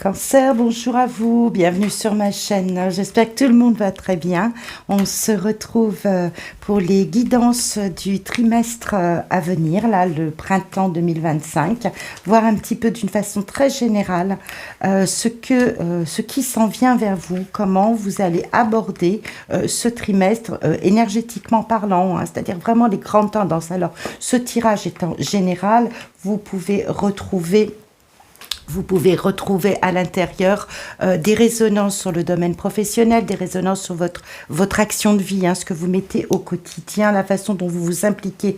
Cancer, bonjour à vous, bienvenue sur ma chaîne. J'espère que tout le monde va très bien. On se retrouve pour les guidances du trimestre à venir, là, le printemps 2025, voir un petit peu d'une façon très générale ce qui s'en vient vers vous, comment vous allez aborder ce trimestre énergétiquement parlant, hein, c'est-à-dire vraiment les grandes tendances. Alors, ce tirage étant général, vous pouvez retrouver à l'intérieur des résonances sur le domaine professionnel, des résonances sur votre action de vie, hein, ce que vous mettez au quotidien, la façon dont vous vous impliquez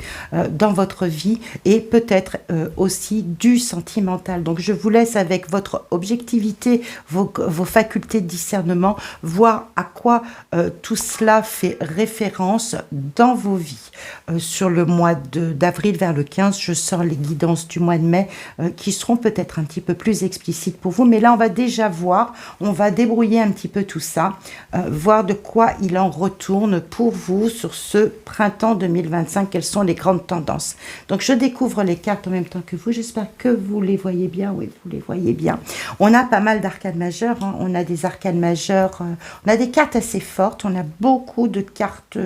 dans votre vie et peut-être aussi du sentimental. Donc je vous laisse avec votre objectivité, vos facultés de discernement, voir à quoi tout cela fait référence dans vos vies. Sur le mois d'avril vers le 15, je sors les guidances du mois de mai qui seront peut-être un petit peu plus explicite pour vous, mais là on va déjà voir, on va débrouiller un petit peu tout ça, voir de quoi il en retourne pour vous sur ce printemps 2025, quelles sont les grandes tendances. Donc je découvre les cartes en même temps que vous, j'espère que vous les voyez bien, oui vous les voyez bien. On a pas mal d'arcanes majeures, hein. On a des arcanes majeures, on a des cartes assez fortes, on a beaucoup de cartes,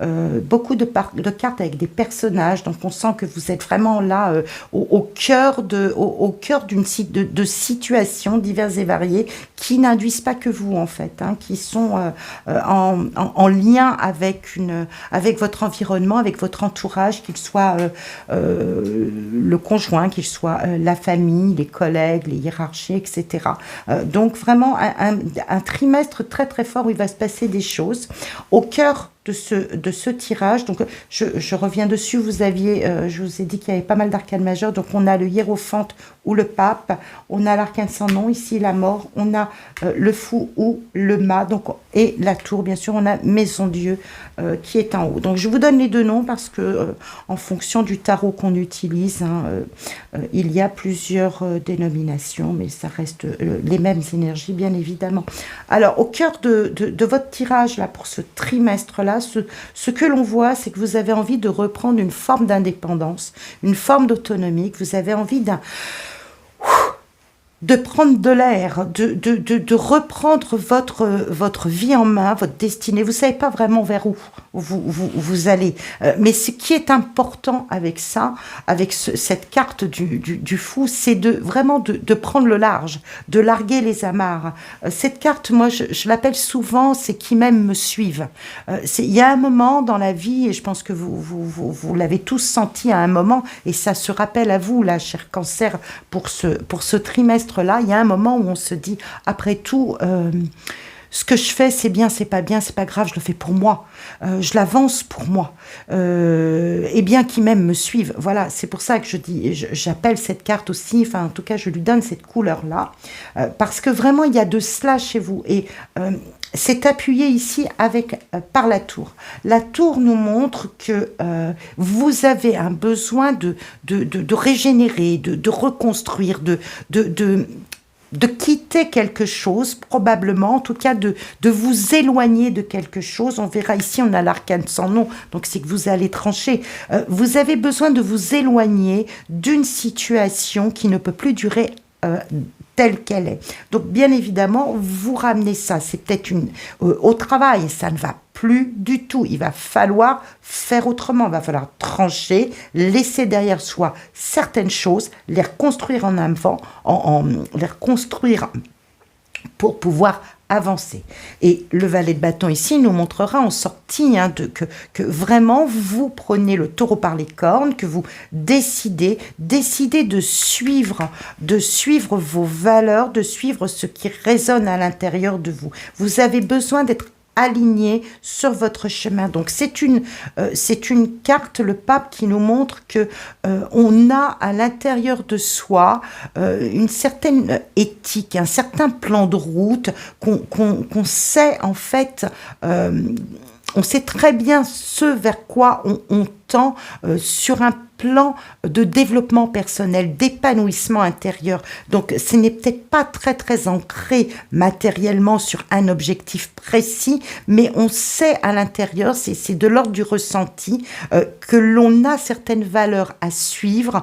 de cartes avec des personnages, donc on sent que vous êtes vraiment là au cœur d'une de situations diverses et variées qui n'induisent pas que vous en fait, hein, qui sont en lien avec votre environnement, avec votre entourage, qu'il soit le conjoint, qu'il soit la famille, les collègues, les hiérarchies, etc. Donc vraiment un trimestre très très fort où il va se passer des choses au cœur de ce tirage. Donc je reviens dessus, je vous ai dit qu'il y avait pas mal d'arcanes majeures, donc on a le hiérophante ou le pape, on a l'arcane sans nom, ici la mort, on a le fou ou le mât, donc, et la tour, bien sûr, on a Maison Dieu qui est en haut. Donc je vous donne les deux noms parce que en fonction du tarot qu'on utilise, hein, il y a plusieurs dénominations, mais ça reste les mêmes énergies, bien évidemment. Alors au cœur de votre tirage là pour ce trimestre là, ce que l'on voit, c'est que vous avez envie de reprendre une forme d'indépendance, une forme d'autonomie, que vous avez envie de prendre de l'air, de reprendre votre vie en main, votre destinée. Vous ne savez pas vraiment vers où vous allez. Mais ce qui est important avec ça, avec cette carte du fou, c'est vraiment de prendre le large, de larguer les amarres. Cette carte, moi, je l'appelle souvent, c'est qui même me suivent. Il y a un moment dans la vie, et je pense que vous l'avez tous senti à un moment, et ça se rappelle à vous, là, cher Cancer, pour ce trimestre-là, il y a un moment où on se dit, après tout, ce que je fais, c'est bien, c'est pas grave, je le fais pour moi, je l'avance pour moi, et bien qui même me suivent. Voilà, c'est pour ça que j'appelle cette carte aussi, enfin en tout cas je lui donne cette couleur-là, parce que vraiment il y a de cela chez vous, et c'est appuyé ici par la tour. La tour nous montre que vous avez un besoin de régénérer, de reconstruire, de quitter quelque chose, probablement, en tout cas de vous éloigner de quelque chose. On verra ici, on a l'arcane sans nom, donc c'est que vous allez trancher. Vous avez besoin de vous éloigner d'une situation qui ne peut plus durer telle qu'elle est. Donc, bien évidemment, vous ramenez ça. C'est peut-être au travail, ça ne va plus du tout. Il va falloir faire autrement. Il va falloir trancher, laisser derrière soi certaines choses, les reconstruire en avant, les reconstruire pour pouvoir avancer. Et le valet de bâton ici nous montrera en sortie, hein, que vraiment vous prenez le taureau par les cornes, que vous décidez de suivre vos valeurs, de suivre ce qui résonne à l'intérieur de vous. Vous avez besoin d'être aligné sur votre chemin. Donc c'est une carte, le pape, qui nous montre que on a à l'intérieur de soi une certaine éthique, un certain plan de route qu'on sait en fait. On sait très bien ce vers quoi on important sur un plan de développement personnel, d'épanouissement intérieur. Donc, ce n'est peut-être pas très, très ancré matériellement sur un objectif précis, mais on sait à l'intérieur, c'est de l'ordre du ressenti, que l'on a certaines valeurs à suivre,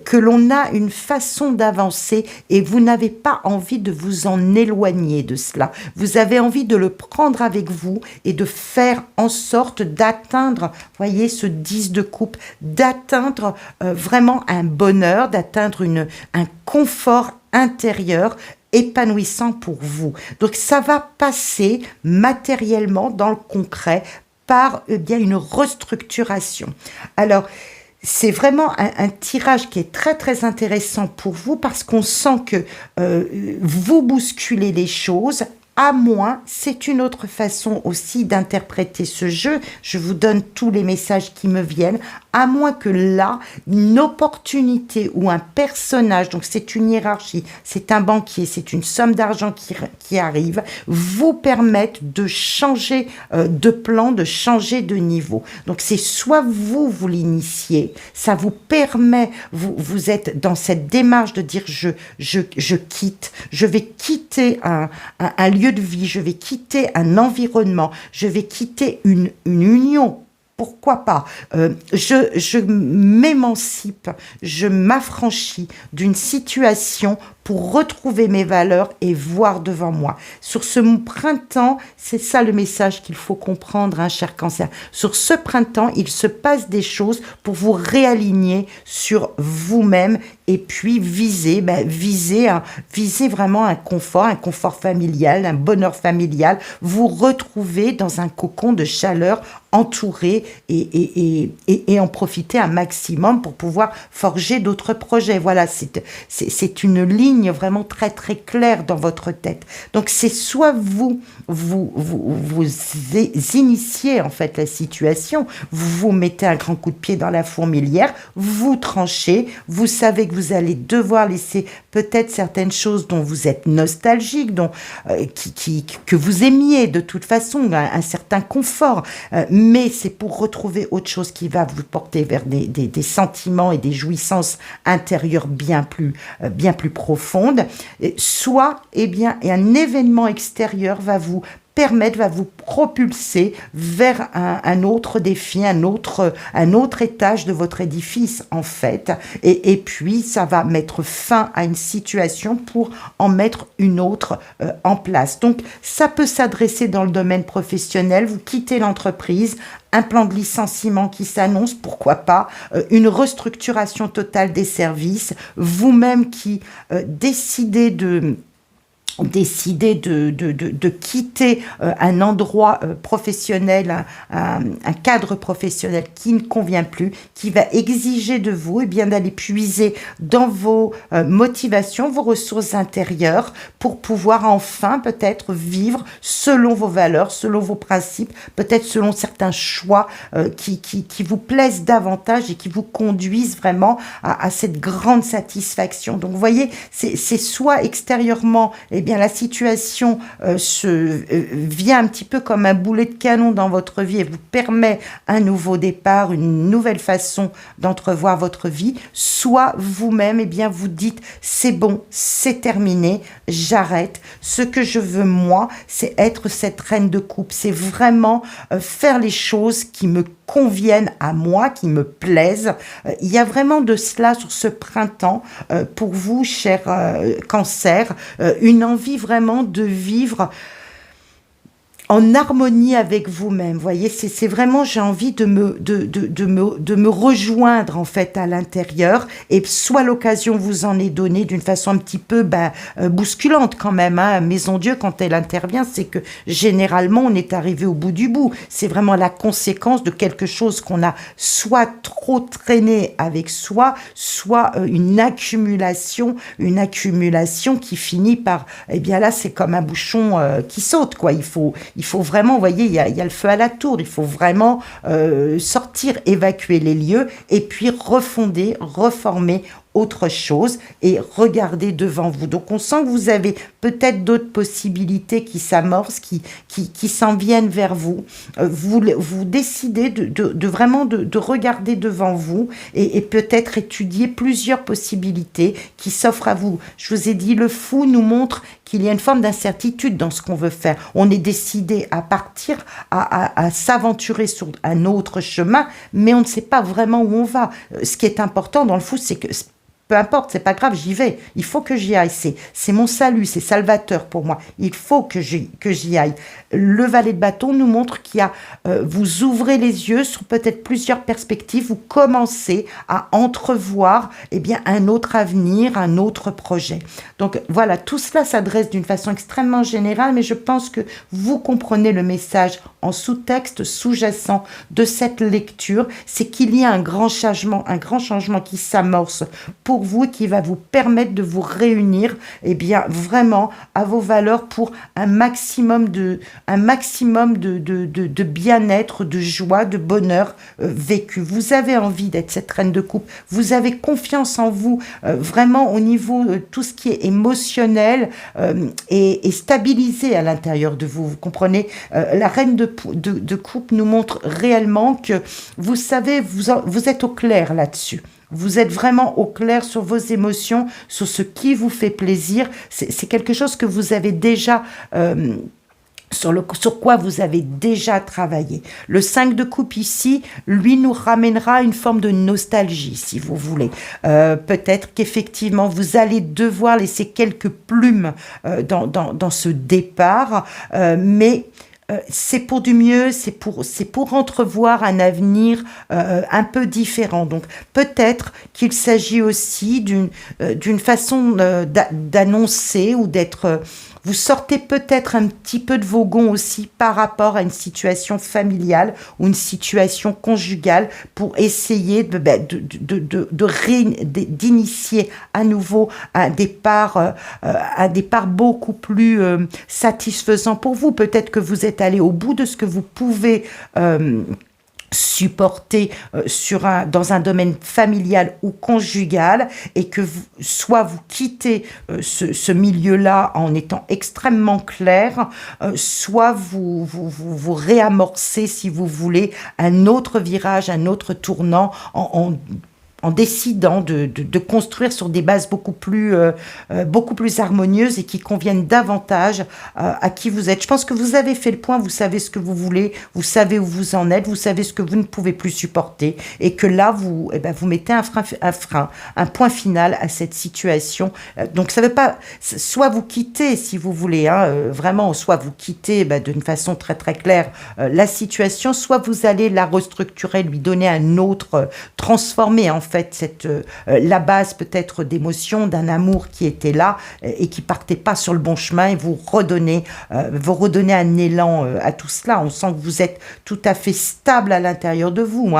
que l'on a une façon d'avancer et vous n'avez pas envie de vous en éloigner de cela. Vous avez envie de le prendre avec vous et de faire en sorte d'atteindre, voyez, ce 10 de coupe, d'atteindre vraiment un bonheur, d'atteindre un confort intérieur épanouissant pour vous. Donc ça va passer matériellement dans le concret par bien une restructuration. Alors, c'est vraiment un tirage qui est très très intéressant pour vous parce qu'on sent que vous bousculez les choses. À moins, c'est une autre façon aussi d'interpréter ce jeu. Je vous donne tous les messages qui me viennent. À moins que là, une opportunité ou un personnage, donc c'est une hiérarchie, c'est un banquier, c'est une somme d'argent qui arrive, vous permette de changer de plan, de changer de niveau. Donc c'est soit vous l'initiez, ça vous permet, vous êtes dans cette démarche de dire je quitte, je vais quitter un lieu de vie, je vais quitter un environnement, je vais quitter une union. Pourquoi pas je m'émancipe, je m'affranchis d'une situation pour retrouver mes valeurs et voir devant moi. Sur ce printemps, c'est ça le message qu'il faut comprendre, hein, cher Cancer. Sur ce printemps, il se passe des choses pour vous réaligner sur vous-même et puis viser vraiment un confort familial, un bonheur familial, vous retrouver dans un cocon de chaleur entouré et en profiter un maximum pour pouvoir forger d'autres projets. Voilà, c'est une ligne vraiment très très claire dans votre tête. Donc c'est soit vous initiez en fait la situation, vous mettez un grand coup de pied dans la fourmilière, vous tranchez, vous savez que vous allez devoir laisser peut-être certaines choses dont vous êtes nostalgique, que vous aimiez de toute façon, un certain confort, mais c'est pour retrouver autre chose qui va vous porter vers des sentiments et des jouissances intérieures bien plus profondes. Soit, un événement extérieur va vous permettre, va vous propulser vers un autre défi, un autre étage de votre édifice en fait, et puis ça va mettre fin à une situation pour en mettre une autre en place. Donc ça peut s'adresser dans le domaine professionnel, vous quittez l'entreprise, un plan de licenciement qui s'annonce, pourquoi pas, une restructuration totale des services, vous-même qui décidez de quitter un endroit professionnel, un cadre professionnel qui ne convient plus, qui va exiger de vous d'aller puiser dans vos motivations, vos ressources intérieures pour pouvoir enfin peut-être vivre selon vos valeurs, selon vos principes, peut-être selon certains choix qui vous plaisent davantage et qui vous conduisent vraiment à cette grande satisfaction. Donc vous voyez, c'est soit extérieurement, la situation vient un petit peu comme un boulet de canon dans votre vie et vous permet un nouveau départ, une nouvelle façon d'entrevoir votre vie, soit vous-même, vous dites, c'est bon, c'est terminé, j'arrête. Ce que je veux, moi, c'est être cette reine de coupe, c'est vraiment faire les choses qui me conviennent à moi, qui me plaisent. Il y a vraiment de cela sur ce printemps pour vous, cher Cancer, une envie vraiment de vivre en harmonie avec vous-même. Vous voyez, c'est vraiment, j'ai envie de me rejoindre en fait à l'intérieur, et soit l'occasion vous en est donnée d'une façon un petit peu bousculante quand même, hein. Maison Dieu, quand elle intervient, c'est que généralement on est arrivé au bout du bout. C'est vraiment la conséquence de quelque chose qu'on a soit trop traîné avec soi, soit une accumulation qui finit par, là c'est comme un bouchon qui saute, quoi. Il faut vraiment, vous voyez, il y a le feu à la tour, il faut vraiment sortir, évacuer les lieux et puis refonder, reformer autre chose et regarder devant vous. Donc on sent que vous avez peut-être d'autres possibilités qui s'amorcent, qui s'en viennent vers vous. Vous décidez de vraiment de regarder devant vous et peut-être étudier plusieurs possibilités qui s'offrent à vous. Je vous ai dit, le fou nous montre qu'il y a une forme d'incertitude dans ce qu'on veut faire. On est décidé à partir, à s'aventurer sur un autre chemin, mais on ne sait pas vraiment où on va. Ce qui est important dans le fou, c'est que peu importe, c'est pas grave, j'y vais. Il faut que j'y aille. C'est mon salut, c'est salvateur pour moi. Il faut que j'y aille. Le valet de bâton nous montre qu'il y a, vous ouvrez les yeux sur peut-être plusieurs perspectives. Vous commencez à entrevoir, eh bien, un autre avenir, un autre projet. Donc voilà, tout cela s'adresse d'une façon extrêmement générale, mais je pense que vous comprenez le message en sous-texte, sous-jacent de cette lecture. C'est qu'il y a un grand changement qui s'amorce pour vous, qui va vous permettre de vous réunir, eh bien, vraiment à vos valeurs pour un maximum de bien-être, de joie, de bonheur vécu. Vous avez envie d'être cette reine de coupe. Vous avez confiance en vous, vraiment au niveau tout ce qui est émotionnel et stabilisé à l'intérieur de vous. Vous comprenez, la reine de coupe nous montre réellement que vous savez, vous êtes au clair là-dessus. Vous êtes vraiment au clair sur vos émotions, sur ce qui vous fait plaisir. C'est quelque chose que vous avez déjà... sur quoi vous avez déjà travaillé. Le 5 de coupe ici, lui, nous ramènera une forme de nostalgie, si vous voulez. Peut-être qu'effectivement, vous allez devoir laisser quelques plumes dans ce départ, mais... c'est pour du mieux, c'est pour entrevoir un avenir un peu différent. Donc peut-être qu'il s'agit aussi d'une façon d'annoncer ou d'être... vous sortez peut-être un petit peu de vos gonds aussi par rapport à une situation familiale ou une situation conjugale pour essayer d'initier à nouveau un départ beaucoup plus satisfaisant pour vous. Peut-être que vous êtes allé au bout de ce que vous pouvez supporter dans un domaine familial ou conjugal et que soit vous quittez ce milieu-là en étant extrêmement clair, soit vous réamorcez, si vous voulez, un autre virage, un autre tournant en décidant de construire sur des bases beaucoup plus harmonieuses et qui conviennent davantage à qui vous êtes. Je pense que vous avez fait le point, vous savez ce que vous voulez, vous savez où vous en êtes, vous savez ce que vous ne pouvez plus supporter et que là, vous mettez un frein, un point final à cette situation. Donc, ça ne veut pas... Soit vous quittez, si vous voulez, vraiment, soit vous quittez d'une façon très, très claire la situation, soit vous allez la restructurer, lui donner un autre, transformer, en fait, la base peut-être d'émotion, d'un amour qui était là et qui partait pas sur le bon chemin et vous redonnez un élan à tout cela. On sent que vous êtes tout à fait stable à l'intérieur de vous.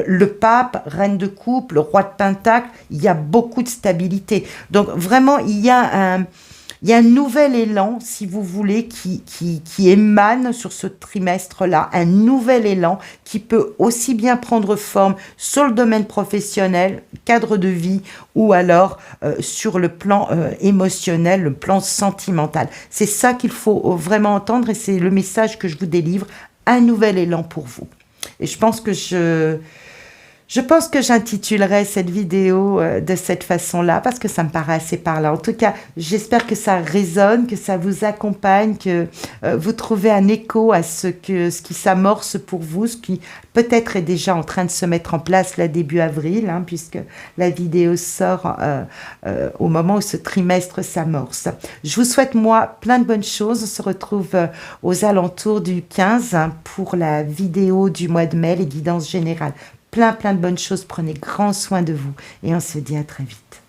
Le pape, reine de coupe, le roi de pentacle, il y a beaucoup de stabilité. Donc vraiment, il y a un nouvel élan, si vous voulez, qui émane sur ce trimestre-là, un nouvel élan qui peut aussi bien prendre forme sur le domaine professionnel, cadre de vie, ou alors sur le plan émotionnel, le plan sentimental. C'est ça qu'il faut vraiment entendre et c'est le message que je vous délivre, un nouvel élan pour vous. Et je pense que j'intitulerai cette vidéo de cette façon-là parce que ça me paraît assez parlant. En tout cas, j'espère que ça résonne, que ça vous accompagne, que vous trouvez un écho à ce qui s'amorce pour vous, ce qui peut-être est déjà en train de se mettre en place là début avril, puisque la vidéo sort au moment où ce trimestre s'amorce. Je vous souhaite, moi, plein de bonnes choses. On se retrouve aux alentours du 15 pour la vidéo du mois de mai, les guidances générales. Plein de bonnes choses, prenez grand soin de vous et on se dit à très vite.